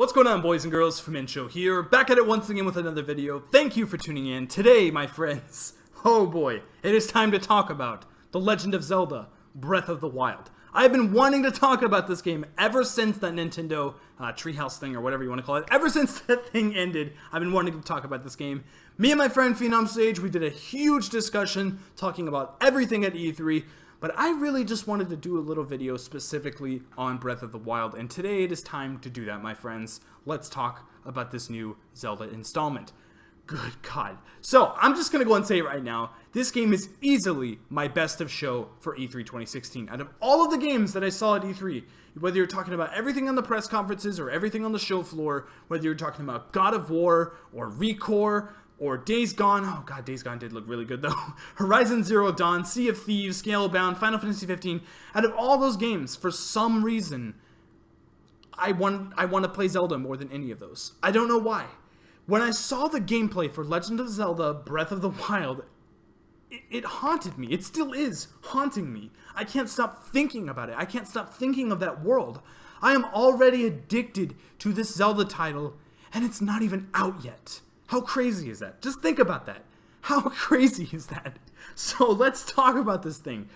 What's going on, boys and girls? Show here, back at it once again with another video. Thank you for tuning in. Today, my friends, oh boy, it is time to talk about The Legend of Zelda Breath of the Wild. I've been wanting to talk about this game ever since that Nintendo Treehouse thing, or whatever you want to call it. Ever since that thing ended, I've been wanting to talk about this game. Me and my friend Phenom Sage, we did a huge discussion talking about everything at E3, but I really just wanted to do a little video specifically on Breath of the Wild, and today it is time to do that, my friends. Let's talk about this new Zelda installment. Good God. So, I'm just going to go and say it right now. This game is easily my best of show for E3 2016. Out of all of the games that I saw at E3, whether you're talking about everything on the press conferences or everything on the show floor, whether you're talking about God of War or Recore or Days Gone. Oh God, Days Gone did look really good though. Horizon Zero Dawn, Sea of Thieves, Scalebound, Final Fantasy 15. Out of all those games, for some reason, I want to play Zelda more than any of those. I don't know why. When I saw the gameplay for Legend of Zelda Breath of the Wild, it haunted me. It still is haunting me. I can't stop thinking about it. I can't stop thinking of that world. I am already addicted to this Zelda title, and it's not even out yet. How crazy is that? Just think about that. How crazy is that? So let's talk about this thing.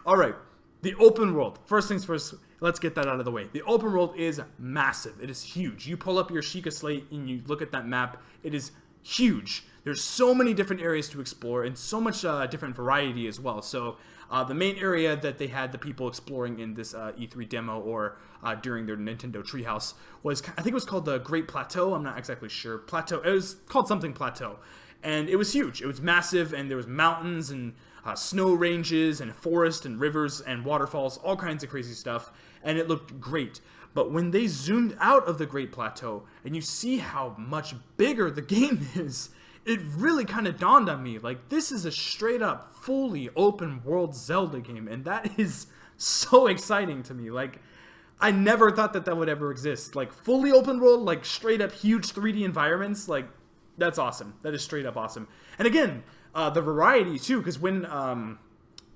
Alright, the open world. First things first, let's get that out of the way. The open world is massive. It is huge. You pull up your Sheikah slate and you look at that map. It is huge. There's so many different areas to explore and so much different variety as well. So the main area that they had the people exploring in this E3 demo or during their Nintendo Treehouse was, I think it was called the Great Plateau. I'm not exactly sure. Plateau. It was called something Plateau. And it was huge. It was massive, and there was mountains and snow ranges and forest and rivers and waterfalls, all kinds of crazy stuff. And it looked great. But when they zoomed out of the Great Plateau and you see how much bigger the game is, it really kind of dawned on me, like, this is a straight up, fully open world Zelda game, and that is so exciting to me. Like, I never thought that would ever exist. Like, fully open world, like, straight up huge 3D environments, like, that's awesome. That is straight up awesome. And again, the variety, too, because when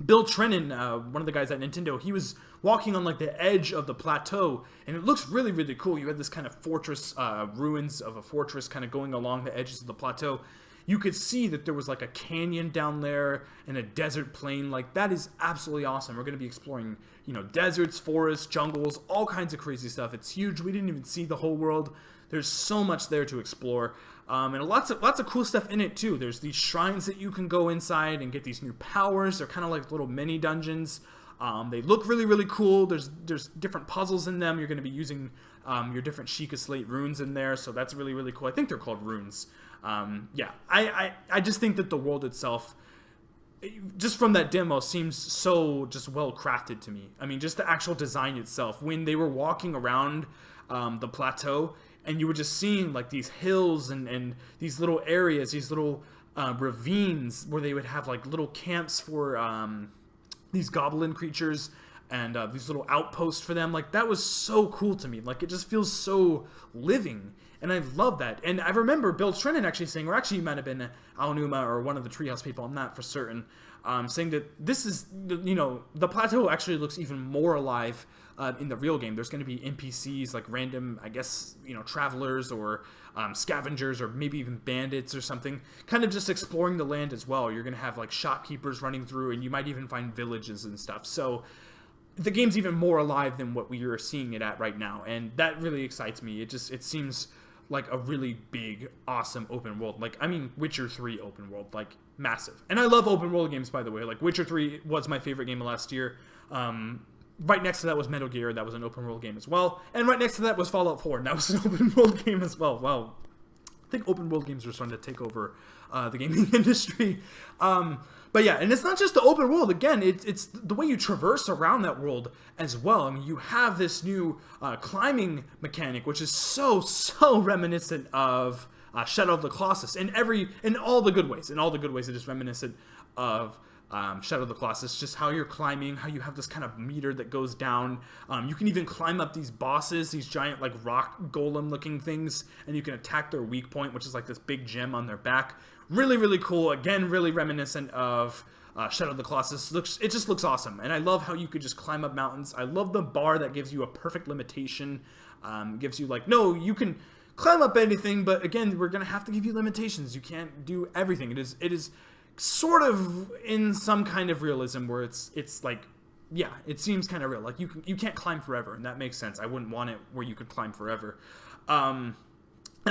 Bill Trennan, one of the guys at Nintendo, he was walking on like the edge of the plateau, and it looks really, really cool. You had this kind of fortress, ruins of a fortress kind of going along the edges of the plateau. You could see that there was like a canyon down there and a desert plain. Like, that is absolutely awesome. We're going to be exploring, you know, deserts, forests, jungles, all kinds of crazy stuff. It's huge. We didn't even see the whole world. There's so much there to explore, and lots of cool stuff in it too. There's these shrines that you can go inside and get these new powers. They're kind of like little mini dungeons. They look really, really cool. There's different puzzles in them. You're going to be using your different Sheikah slate runes in there, so that's really, really cool. I think they're called runes. Yeah, I just think that the world itself, just from that demo, seems so just well crafted to me. I mean, just the actual design itself. When they were walking around the plateau, and you were just seeing like these hills and these little areas, these little ravines where they would have like little camps for these goblin creatures and these little outposts for them. Like, that was so cool to me. Like, it just feels so living, and I love that. And I remember Bill Trennan actually saying, or actually it might have been Aonuma or one of the Treehouse people, I'm not for certain, saying that this is, you know, the plateau actually looks even more alive in the real game. There's going to be NPCs, like random, I guess, you know, travelers or scavengers or maybe even bandits or something, kind of just exploring the land as well. You're going to have like shopkeepers running through, and you might even find villages and stuff. So the game's even more alive than what we are seeing it at right now, and that really excites me. It seems like a really big, awesome open world. Like, I mean, Witcher 3 open world, like, massive. And I love open world games, by the way. Like, Witcher 3 was my favorite game of last year. Right next to that was Metal Gear. That was an open world game as well. And right next to that was Fallout 4. And that was an open world game as well. Wow. I think open world games are starting to take over the gaming industry. But yeah, and it's not just the open world. Again, it's the way you traverse around that world as well. I mean, you have this new climbing mechanic, which is so reminiscent of Shadow of the Colossus in all the good ways. In all the good ways, it is reminiscent of Shadow of the Colossus, just how you're climbing, how you have this kind of meter that goes down. You can even climb up these bosses, these giant like rock golem looking things, and you can attack their weak point, which is like this big gem on their back, Really, really cool. Again, really reminiscent of Shadow of the Colossus. It just looks awesome. And I love how you could just climb up mountains. I love the bar that gives you a perfect limitation. Gives you like, no, you can climb up anything, but again, we're going to have to give you limitations. You can't do everything. It is sort of in some kind of realism where it's like, yeah, it seems kind of real. Like you can't climb forever, and that makes sense. I wouldn't want it where you could climb forever. And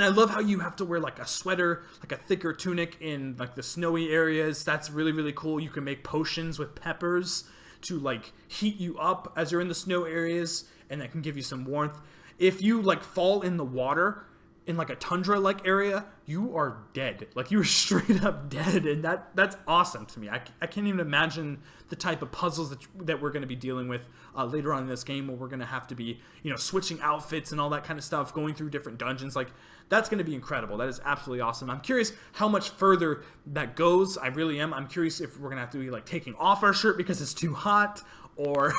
I love how you have to wear like a sweater, like a thicker tunic in like the snowy areas. That's really, really cool. You can make potions with peppers to like heat you up as you're in the snow areas, and that can give you some warmth. If you like fall in the water in like a tundra-like area, you are dead. Like you're straight up dead, and that's awesome to me. I can't even imagine the type of puzzles that we're going to be dealing with later on in this game, where we're going to have to be, switching outfits and all that kind of stuff, going through different dungeons. Like that's going to be incredible. That is absolutely awesome. I'm curious how much further that goes. I really am. I'm curious if we're going to have to be like taking off our shirt because it's too hot, or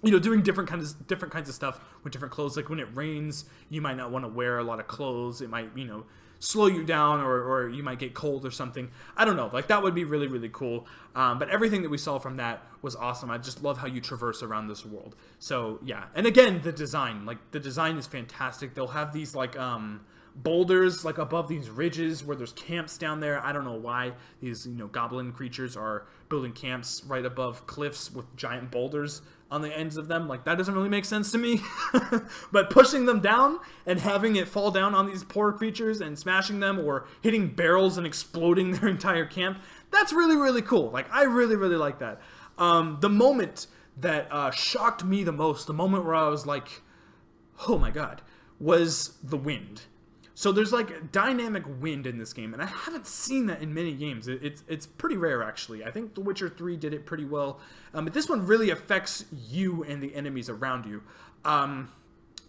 doing different kinds of stuff with different clothes. Like when it rains, you might not want to wear a lot of clothes. It might, slow you down, or you might get cold or something. I don't know. Like that would be really, really cool. But everything that we saw from that was awesome. I just love how you traverse around this world. So yeah. And again, the design is fantastic. They'll have these like, boulders like above these ridges where there's camps down there. I don't know why these goblin creatures are building camps right above cliffs with giant boulders on the ends of them. Like that doesn't really make sense to me. But pushing them down and having it fall down on these poor creatures and smashing them, or hitting barrels and exploding their entire camp, that's really, really cool. Like I really, really like that. The moment that shocked me the most, the moment where I was like, oh my god, was the wind. So there's like dynamic wind in this game, and I haven't seen that in many games. It's pretty rare, actually. I think The Witcher 3 did it pretty well, but this one really affects you and the enemies around you.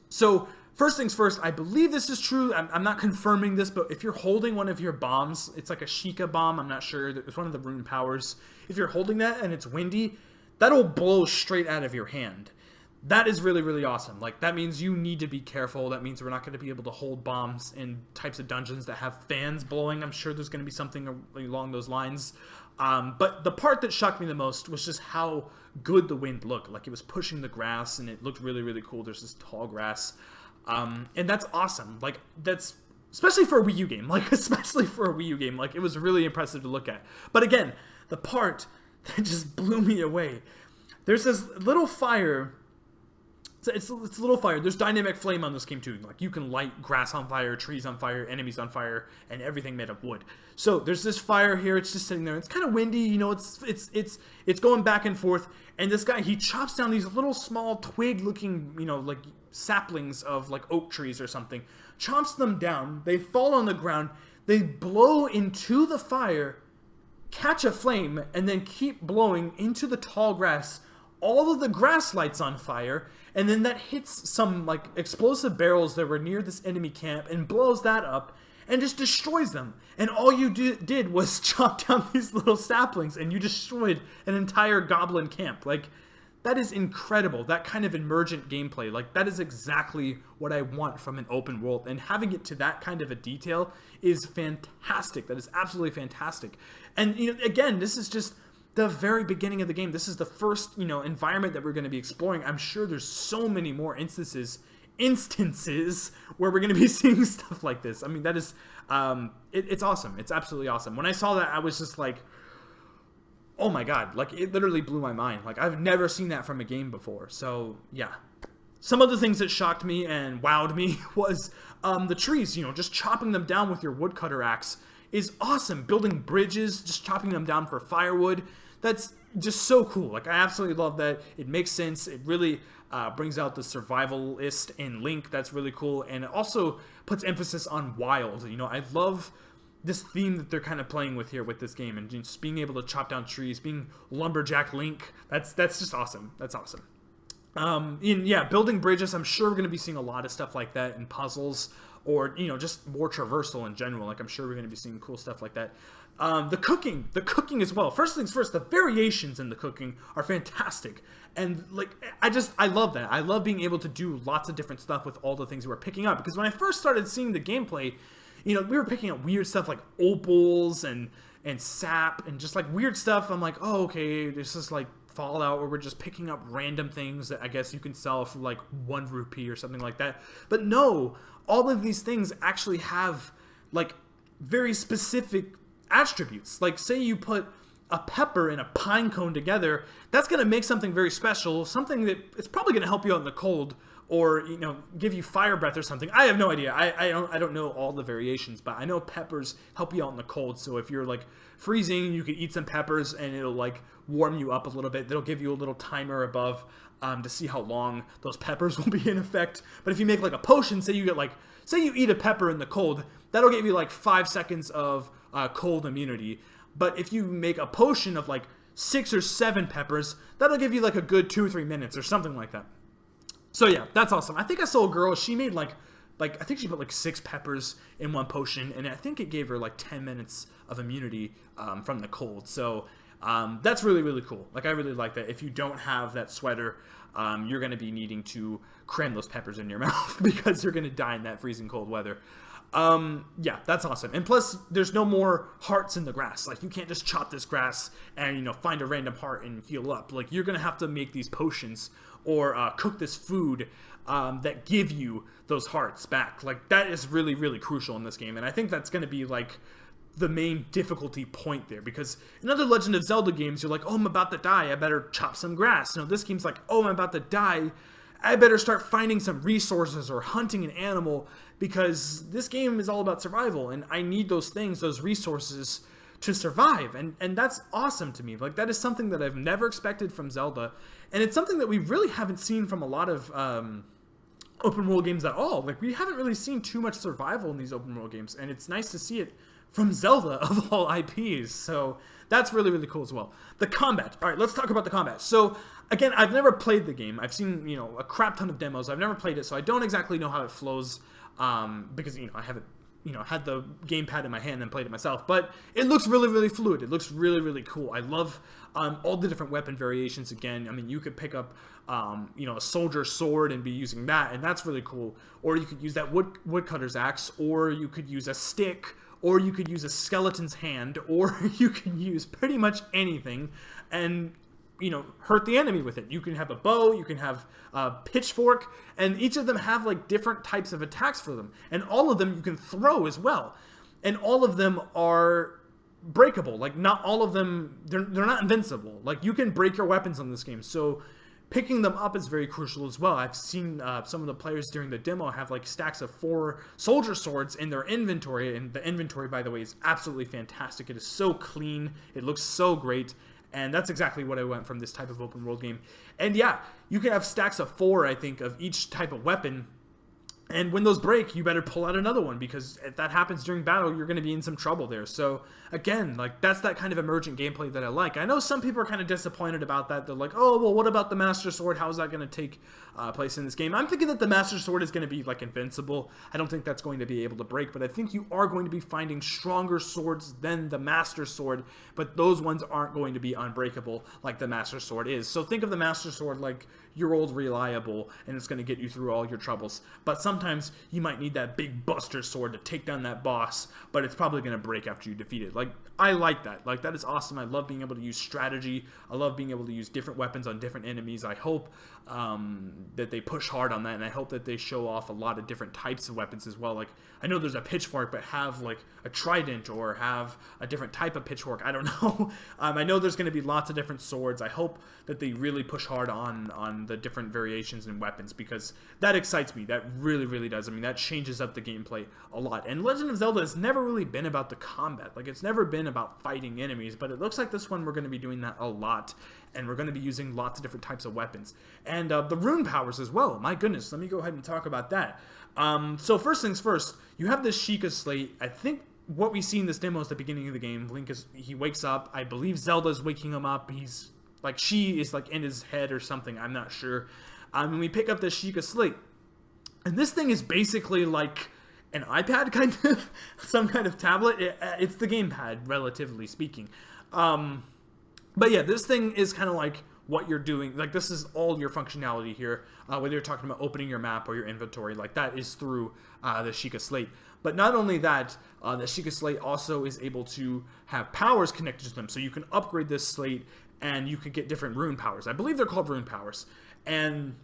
So first things first, I believe this is true. I'm not confirming this, but if you're holding one of your bombs, it's like a Sheikah bomb, I'm not sure. It's one of the rune powers. If you're holding that and it's windy, that'll blow straight out of your hand. That is really, really awesome. Like, that means you need to be careful. That means we're not going to be able to hold bombs in types of dungeons that have fans blowing. I'm sure there's going to be something along those lines. But the part that shocked me the most was just how good the wind looked. Like, it was pushing the grass, and it looked really, really cool. There's this tall grass. And that's awesome. Like, that's... especially for a Wii U game. Like, especially for a Wii U game. Like, it was really impressive to look at. But again, the part that just blew me away. There's this little fire... It's a little fire. There's dynamic flame on this game too. Like you can light grass on fire, trees on fire, enemies on fire, and everything made of wood. So there's this fire here. It's just sitting there. It's kind of windy. It's going back and forth. And this guy, he chops down these little small twig-looking, like saplings of like oak trees or something. Chomps them down. They fall on the ground. They blow into the fire, catch a flame, and then keep blowing into the tall grass. All of the grass lights on fire, and then that hits some like explosive barrels that were near this enemy camp and blows that up and just destroys them. And all you did was chop down these little saplings, and you destroyed an entire goblin camp. Like, that is incredible. That kind of emergent gameplay, like that is exactly what I want from an open world, and having it to that kind of a detail is fantastic. That is absolutely fantastic. And again, this is just the very beginning of the game. This is the first, environment that we're going to be exploring. I'm sure there's so many more instances where we're going to be seeing stuff like this. I mean, that is, it's awesome. It's absolutely awesome. When I saw that, I was just like, oh my god, like it literally blew my mind. Like I've never seen that from a game before. So yeah. Some of the things that shocked me and wowed me was the trees, just chopping them down with your woodcutter axe is awesome. Building bridges, just chopping them down for firewood. That's just so cool. Like, I absolutely love that. It makes sense. It really brings out the survivalist in Link. That's really cool. And it also puts emphasis on wild. I love this theme that they're kind of playing with here with this game. And just being able to chop down trees, being lumberjack Link. That's just awesome. That's awesome. Building bridges. I'm sure we're going to be seeing a lot of stuff like that in puzzles. Or, just more traversal in general. Like, I'm sure we're going to be seeing cool stuff like that. The cooking as well. First things first, the variations in the cooking are fantastic. And, like, I love that. I love being able to do lots of different stuff with all the things we're picking up. Because when I first started seeing the gameplay, you know, we were picking up weird stuff like opals and sap and just like weird stuff. I'm like, oh, okay, this is like Fallout where we're just picking up random things that I guess you can sell for like 1 rupee or something like that. But no, all of these things actually have like very specific attributes. Like say you put a pepper and a pine cone together, that's going to make something very special, something that it's probably going to help you out in the cold, or, you know, give you fire breath or something. I have no idea. I don't know all the variations, but I know peppers help you out in the cold. So if you're like freezing, you can eat some peppers and it'll like warm you up a little bit. They'll give you a little timer above to see how long those peppers will be in effect. But if you make like a potion, say you eat a pepper in the cold, that'll give you like 5 seconds of cold immunity. But if you make a potion of like 6 or 7 peppers, that'll give you like a good 2 or 3 minutes or something like that. So yeah, that's awesome. I think I saw a girl, she made like I think she put like 6 peppers in one potion, and I think it gave her like 10 minutes of immunity from the cold. So that's really, really cool. Like I really like that. If you don't have that sweater, you're going to be needing to cram those peppers in your mouth because you're going to die in that freezing cold weather. Yeah, that's awesome. And plus, there's no more hearts in the grass. Like, you can't just chop this grass and, you know, find a random heart and heal up. Like, you're going to have to make these potions or cook this food that give you those hearts back. Like, that is really, really crucial in this game. And I think that's going to be, like, the main difficulty point there. Because in other Legend of Zelda games, you're like, oh, I'm about to die. I better chop some grass. You know, this game's like, oh, I'm about to die. I better start finding some resources or hunting an animal, because this game is all about survival, and I need those things, those resources, to survive. And that's awesome to me. Like, that is something that I've never expected from Zelda, and it's something that we really haven't seen from a lot of open world games at all. Like, we haven't really seen too much survival in these open world games, and it's nice to see it from Zelda of all IPs. So that's really, really cool as well. The combat. All right, let's talk about the combat. So again, I've never played the game. I've seen, you know, a crap ton of demos. I've never played it, so I don't exactly know how it flows, because, you know, I haven't, you know, had the gamepad in my hand and played it myself. But it looks really, really fluid. It looks really, really cool. I love all the different weapon variations. Again, I mean, you could pick up, you know, a soldier sword and be using that, and that's really cool. Or you could use that woodcutter's axe, or you could use a stick, or you could use a skeleton's hand, or you can use pretty much anything and, you know, hurt the enemy with it. You can have a bow, you can have a pitchfork, and each of them have like different types of attacks for them. And all of them you can throw as well. And all of them are breakable. Like, not all of them, they're not invincible. Like, you can break your weapons on this game. So picking them up is very crucial as well. I've seen some of the players during the demo have like stacks of 4 soldier swords in their inventory, and the inventory, by the way, is absolutely fantastic. It is so clean, it looks so great, and that's exactly what I want from this type of open world game. And yeah, you can have stacks of 4, I think, of each type of weapon. And when those break, you better pull out another one, because if that happens during battle, you're going to be in some trouble there. So again, like, that's that kind of emergent gameplay that I like. I know some people are kind of disappointed about that. They're like, oh, well, what about the Master Sword? How is that going to take place in this game? I'm thinking that the Master Sword is going to be like invincible. I don't think that's going to be able to break, but I think you are going to be finding stronger swords than the Master Sword, but those ones aren't going to be unbreakable like the Master Sword is. So think of the Master Sword like your old reliable, and it's going to get you through all your troubles. But sometimes you might need that big buster sword to take down that boss, but it's probably going to break after you defeat it. Like, I like that. Like, that is awesome. I love being able to use strategy. I love being able to use different weapons on different enemies. I hope that they push hard on that, and I hope that they show off a lot of different types of weapons as well. Like, I know there's a pitchfork, but have like a trident or have a different type of pitchfork. I don't know. I know there's going to be lots of different swords. I hope that they really push hard on the different variations in weapons, because that excites me. That really, really does. I mean, that changes up the gameplay a lot. And Legend of Zelda has never really been about the combat. Like, it's never been about fighting enemies, but it looks like this one we're going to be doing that a lot, and we're going to be using lots of different types of weapons. And the rune powers as well. My goodness, let me go ahead and talk about that. So first things first, you have this Sheikah slate. I think what we see in this demo is the beginning of the game. Link he wakes up. I believe Zelda's waking him up. He's like, she is like in his head or something. I'm not sure. And we pick up this Sheikah slate. And this thing is basically like an iPad, kind of, some kind of tablet. It's the gamepad, relatively speaking. But yeah, this thing is kind of like what you're doing. Like, this is all your functionality here, whether you're talking about opening your map or your inventory, like that is through the Sheikah Slate. But not only that, the Sheikah Slate also is able to have powers connected to them, so you can upgrade this slate and you can get different rune powers. I believe they're called rune powers. And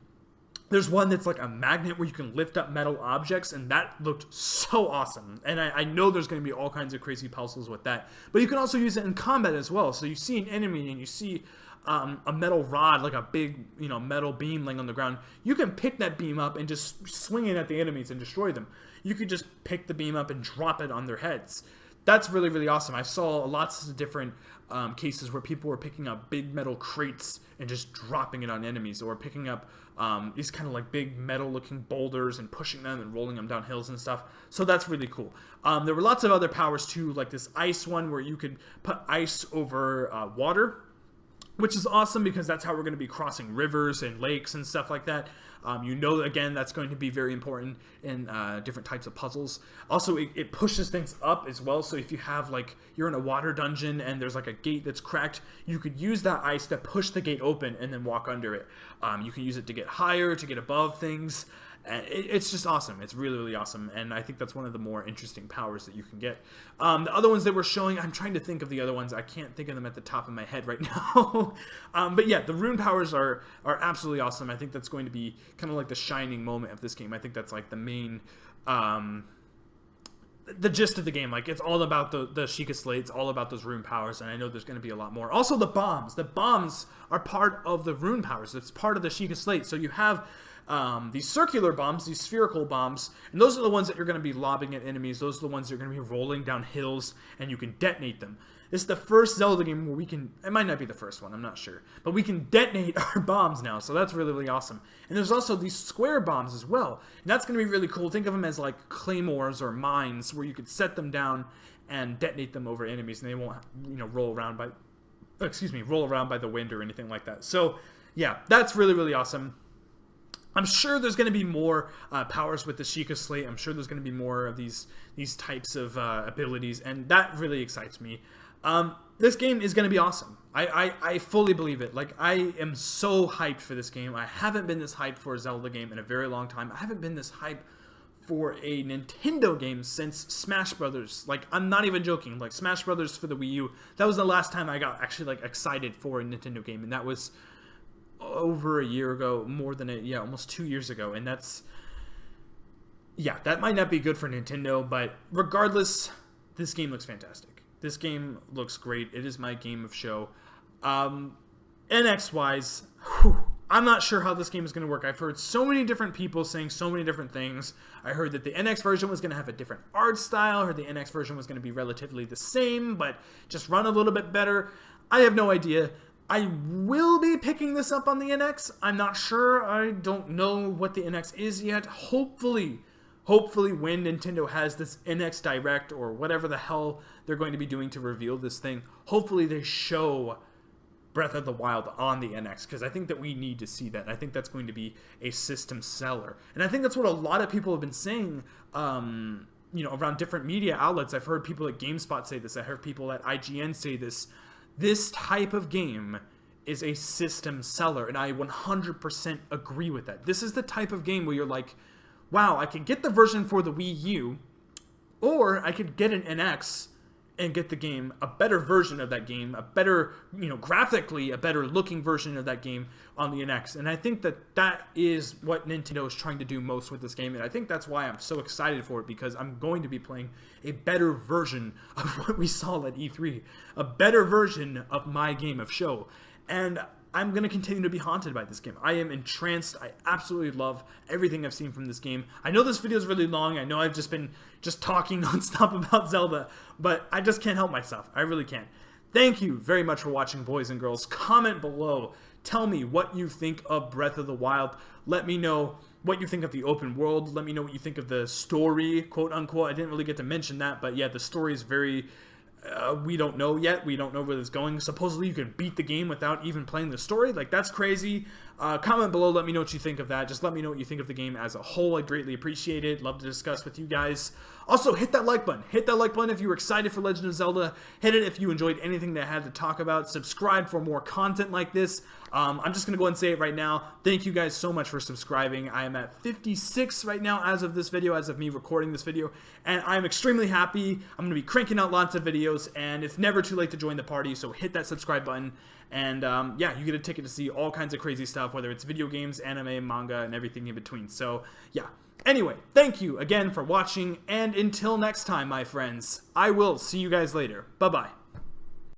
there's one that's like a magnet where you can lift up metal objects, and that looked so awesome. And I know there's going to be all kinds of crazy puzzles with that. But you can also use it in combat as well. So you see an enemy and you see a metal rod, like a big, metal beam laying on the ground. You can pick that beam up and just swing it at the enemies and destroy them. You could just pick the beam up and drop it on their heads. That's really, really awesome. I saw lots of different cases where people were picking up big metal crates and just dropping it on enemies, or picking up these kind of like big metal looking boulders and pushing them and rolling them down hills and stuff. So that's really cool. There were lots of other powers too, like this ice one where you could put ice over water, which is awesome because that's how we're going to be crossing rivers and lakes and stuff like that. Again, that's going to be very important in different types of puzzles. Also, it pushes things up as well. So if you have, like, you're in a water dungeon and there's like a gate that's cracked, you could use that ice to push the gate open and then walk under it. You can use it to get higher, to get above things. It's just awesome. It's really, really awesome. And I think that's one of the more interesting powers that you can get. The other ones that we're showing, I'm trying to think of the other ones. I can't think of them at the top of my head right now. But yeah, the rune powers are absolutely awesome. I think that's going to be kind of like the shining moment of this game. I think that's like the main, the gist of the game. Like, it's all about the Sheikah Slate. It's all about those rune powers, and I know there's going to be a lot more. Also, the bombs. The bombs are part of the rune powers. It's part of the Sheikah Slate. So you have these circular bombs, these spherical bombs, and those are the ones that you're going to be lobbing at enemies. Those are the ones that you're going to be rolling down hills, and you can detonate them. This is the first Zelda game where we can, it might not be the first one, I'm not sure, but we can detonate our bombs now, so that's really, really awesome. And there's also these square bombs as well, and that's going to be really cool. Think of them as like claymores or mines, where you could set them down and detonate them over enemies, and they won't, roll around by the wind or anything like that. So yeah, that's really, really awesome. I'm sure there's going to be more powers with the Sheikah Slate. I'm sure there's going to be more of these types of abilities, and that really excites me. This game is going to be awesome. I fully believe it. Like, I am so hyped for this game. I haven't been this hyped for a Zelda game in a very long time. I haven't been this hyped for a Nintendo game since Smash Brothers. Like, I'm not even joking. Like, Smash Brothers for the Wii U, that was the last time I got actually, like, excited for a Nintendo game, and that was over a year ago, almost 2 years ago. And that might not be good for Nintendo, but regardless, this game looks fantastic. This game looks great. It is my game of show. NX wise, I'm not sure how this game is going to work. I've heard so many different people saying so many different things. I heard that the NX version was going to have a different art style. I heard the NX version was going to be relatively the same, but just run a little bit better. I have no idea. I will be picking this up on the NX. I'm not sure. I don't know what the NX is yet. Hopefully when Nintendo has this NX Direct or whatever the hell they're going to be doing to reveal this thing, hopefully they show Breath of the Wild on the NX, because I think that we need to see that. I think that's going to be a system seller. And I think that's what a lot of people have been saying, around different media outlets. I've heard people at GameSpot say this. I heard people at IGN say this. This type of game is a system seller, and I 100% agree with that. This is the type of game where you're like, wow, I could get the version for the Wii U, or I could get an NX and get the game, a better version of that game, a better, graphically, a better looking version of that game on the NX. And I think that is what Nintendo is trying to do most with this game. And I think that's why I'm so excited for it, because I'm going to be playing a better version of what we saw at E3, a better version of my game of show. And I'm going to continue to be haunted by this game. I am entranced. I absolutely love everything I've seen from this game. I know this video is really long. I know I've just been talking nonstop about Zelda, but I just can't help myself. I really can't. Thank you very much for watching, boys and girls. Comment below. Tell me what you think of Breath of the Wild. Let me know what you think of the open world. Let me know what you think of the story, quote unquote. I didn't really get to mention that, but yeah, the story is very... we don't know yet. We don't know where it's going. Supposedly you can beat the game without even playing the story. Like, that's crazy. Comment below, let me know what you think of that. Just let me know what you think of the game as a whole. I'd greatly appreciate it. Love to discuss with you guys. Also, hit that like button. Hit that like button if you were excited for Legend of Zelda. Hit it if you enjoyed anything that I had to talk about. Subscribe for more content like this. I'm just going to go ahead and say it right now. Thank you guys so much for subscribing. I am at 56 right now as of this video, as of me recording this video. And I'm extremely happy. I'm going to be cranking out lots of videos. And it's never too late to join the party. So hit that subscribe button. And yeah, you get a ticket to see all kinds of crazy stuff, whether it's video games, anime, manga, and everything in between. So yeah. Anyway, thank you again for watching, and until next time, my friends, I will see you guys later. Bye-bye.